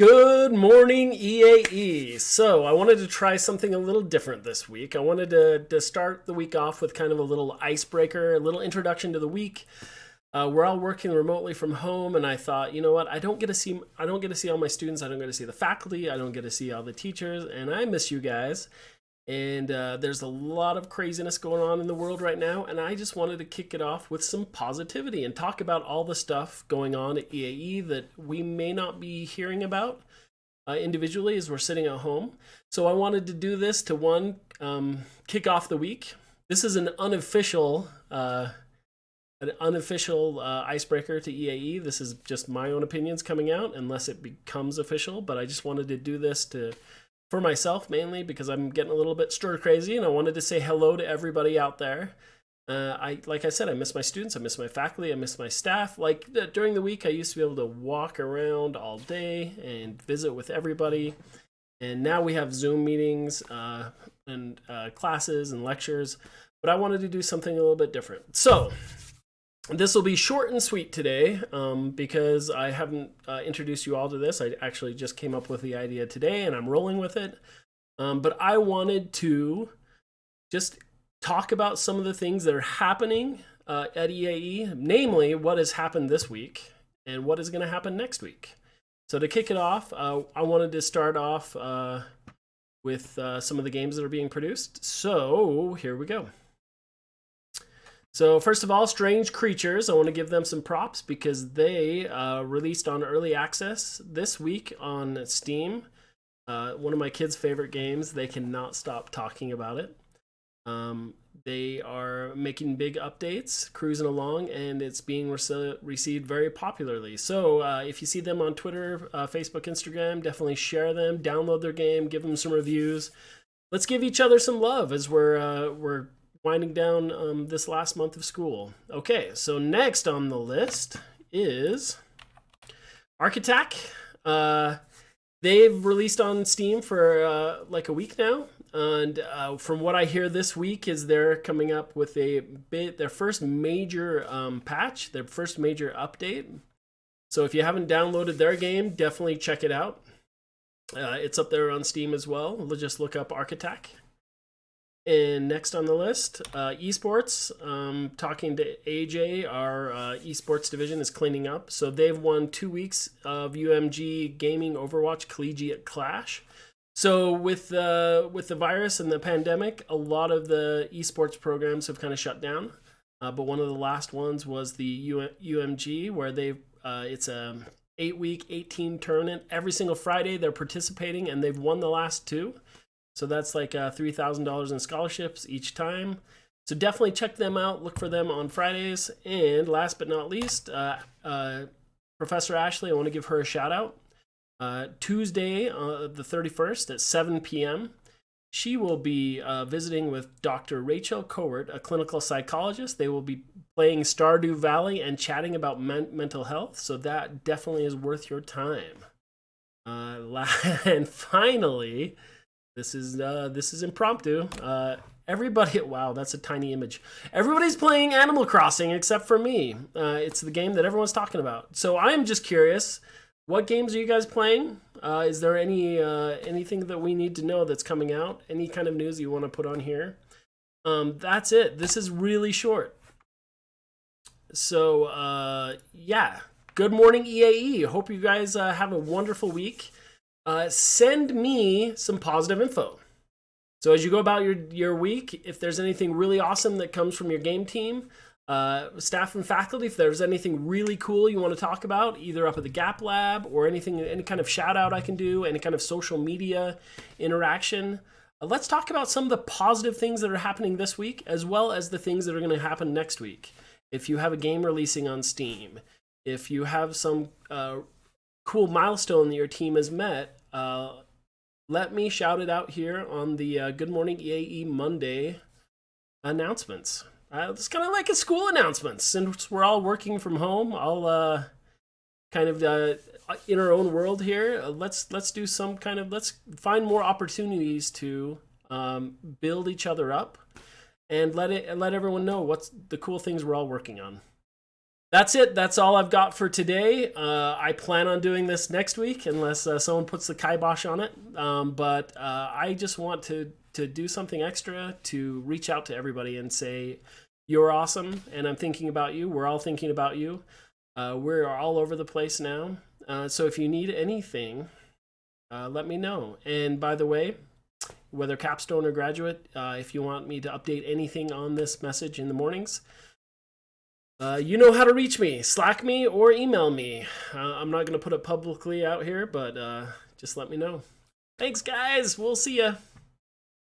Good morning, EAE. So I wanted to try something a little different this week. I wanted to start the week off with kind of a little icebreaker, a little introduction to the week. We're all working remotely from home, and I thought, you know what? I don't get to see all my students. I don't get to see the faculty. I don't get to see all the teachers, and I miss you guys. And there's a lot of craziness going on in the world right now, and I just wanted to kick it off with some positivity and talk about all the stuff going on at EAE that we may not be hearing about individually as we're sitting at home. So I wanted to do this to kick off the week. This is an unofficial icebreaker to EAE. This is just my own opinions coming out, unless it becomes official. But I just wanted to do this for myself mainly because I'm getting a little bit stir crazy, and I wanted to say hello to everybody out there. Like I said, I miss my students, I miss my faculty, I miss my staff. Like during the week, I used to be able to walk around all day and visit with everybody. And now we have Zoom meetings and classes and lectures. But I wanted to do something a little bit different. So this will be short and sweet today because I haven't introduced you all to this. I actually just came up with the idea today and I'm rolling with it. But I wanted to just talk about some of the things that are happening at EAE, namely what has happened this week and what is going to happen next week. So to kick it off, I wanted to start off with some of the games that are being produced. So here we go. So first of all, Strange Creatures, I want to give them some props because they released on early access this week on Steam. One of my kids' favorite games. They cannot stop talking about it. They are making big updates, cruising along, and it's being received very popularly. So if you see them on Twitter, Facebook, Instagram, definitely share them, download their game, give them some reviews. Let's give each other some love as we're winding down this last month of school. Okay, so next on the list is Architect. They've released on Steam for like a week now, and from what I hear this week is they're coming up with their first major patch, their first major update. So if you haven't downloaded their game, definitely check it out. It's up there on Steam as well. Just look up Architect. And next on the list, esports. Talking to AJ, our esports division is cleaning up. So they've won 2 weeks of UMG Gaming Overwatch Collegiate Clash. So with the virus and the pandemic, a lot of the esports programs have kind of shut down. But one of the last ones was the UMG, where it's a 8-week, 18 tournament. Every single Friday they're participating, and they've won the last two. So that's like $3,000 in scholarships each time. So definitely check them out. Look for them on Fridays. And last but not least, Professor Ashley, I want to give her a shout out. Tuesday, the 31st at 7 p.m., she will be visiting with Dr. Rachel Cowart, a clinical psychologist. They will be playing Stardew Valley and chatting about mental health. So that definitely is worth your time. And finally, this is impromptu. Everybody, wow, that's a tiny image. Everybody's playing Animal Crossing except for me. It's the game that everyone's talking about. So I am just curious, what games are you guys playing? Is there anything that we need to know that's coming out? Any kind of news you want to put on here? That's it. This is really short. So yeah, good morning, EAE. Hope you guys have a wonderful week. Send me some positive info. So as you go about your week, if there's anything really awesome that comes from your game team, staff and faculty, if there's anything really cool you want to talk about, either up at the Gap Lab or any kind of shout out I can do, any kind of social media interaction, let's talk about some of the positive things that are happening this week, as well as the things that are going to happen next week. If you have a game releasing on Steam, if you have some cool milestone that your team has met, let me shout it out here on the Good Morning EAE Monday announcements. It's kind of like a school announcement. Since we're all working from home, I'll kind of in our own world here. Let's do some kind of, let's find more opportunities to build each other up and let everyone know what's the cool things we're all working on. That's it. That's all I've got for today. I plan on doing this next week unless someone puts the kibosh on it. But I just want to do something extra to reach out to everybody and say, you're awesome, and I'm thinking about you. We're all thinking about you. We're all over the place now. So if you need anything, let me know. And by the way, whether capstone or graduate, if you want me to update anything on this message in the mornings, you know how to reach me. Slack me or email me. I'm not going to put it publicly out here, but just let me know. Thanks, guys. We'll see ya.